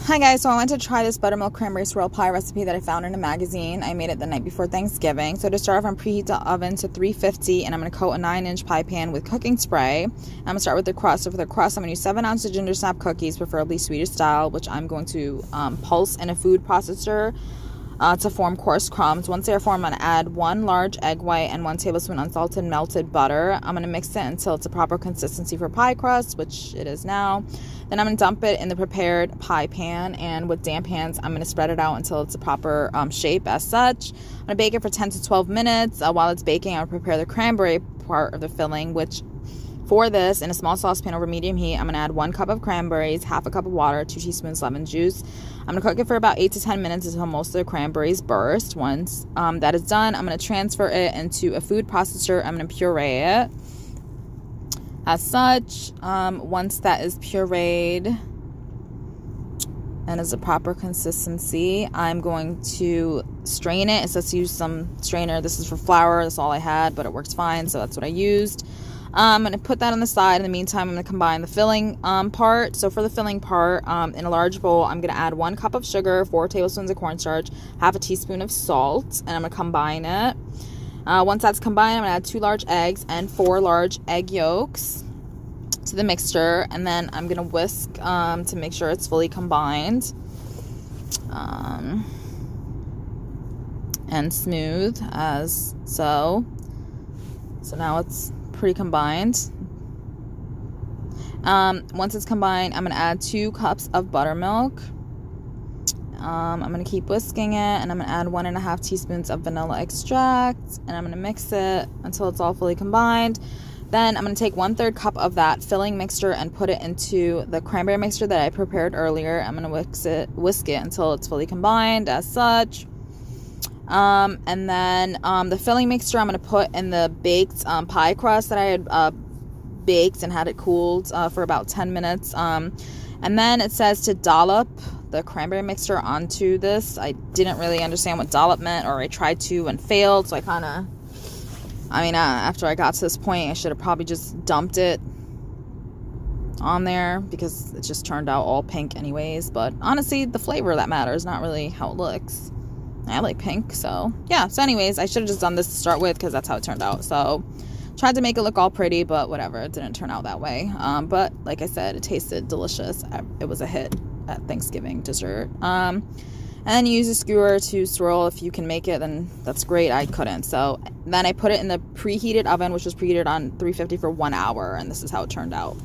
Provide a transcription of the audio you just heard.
Hi guys, so I went to try this buttermilk cranberry swirl pie recipe that I found in a magazine. I made it the night before Thanksgiving. So to start off, I'm preheat the oven to 350 and I'm going to coat a 9-inch pie pan with cooking spray. I'm going to start with the crust. So for the crust, I'm going to use 7 ounces of ginger snap cookies, preferably Swedish style, which I'm going to pulse in a food processor to form coarse crumbs. Once they are formed, I'm going to add 1 large egg white and 1 tablespoon unsalted melted butter. I'm going to mix it until it's a proper consistency for pie crust, which it is now. Then I'm going to dump it in the prepared pie pan, and with damp hands, I'm going to spread it out until it's a proper shape as such. I'm going to bake it for 10 to 12 minutes. While it's baking, I'll prepare the cranberry part of the filling, which for this, in a small saucepan over medium heat, I'm going to add 1 cup of cranberries, half a cup of water, 2 teaspoons lemon juice. I'm going to cook it for about 8 to 10 minutes until most of the cranberries burst. Once that is done, I'm going to transfer it into a food processor. I'm going to puree it as such. Once that is pureed and is a proper consistency, I'm going to strain it. It says to use some strainer. This is for flour. That's all I had, but it works fine, so that's what I used. I'm going to put that on the side. In the meantime, I'm going to combine the filling part. So for the filling part, in a large bowl, I'm going to add 1 cup of sugar, 4 tablespoons of cornstarch, half a teaspoon of salt, and I'm going to combine it. Once that's combined, I'm going to add 2 large eggs and 4 large egg yolks to the mixture, and then I'm going to whisk to make sure it's fully combined and smooth as so. So now it's pretty combined. Once it's combined, I'm going to add 2 cups of buttermilk. I'm going to keep whisking it, and I'm going to add 1.5 teaspoons of vanilla extract, and I'm going to mix it until it's all fully combined. Then I'm going to take 1/3 cup of that filling mixture and put it into the cranberry mixture that I prepared earlier. I'm going to whisk it until it's fully combined as such. And then the filling mixture I'm going to put in the baked pie crust that I had baked and had it cooled for about 10 minutes. And then it says to dollop the cranberry mixture onto this. I didn't really understand what dollop meant, or I tried to and failed, so after I got to this point, I should have probably just dumped it on there because it just turned out all pink anyways. But honestly, the flavor that matters, not really how it looks. I like pink, so yeah. So anyways, I should have just done this to start with because that's how it turned out. So tried to make it look all pretty, but whatever, it didn't turn out that way. But like I said, it tasted delicious. It was a hit at Thanksgiving dessert. And then you use a skewer to swirl. If you can make it, then that's great. I couldn't. So then I put it in the preheated oven, which was preheated on 350 for 1 hour, and this is how it turned out.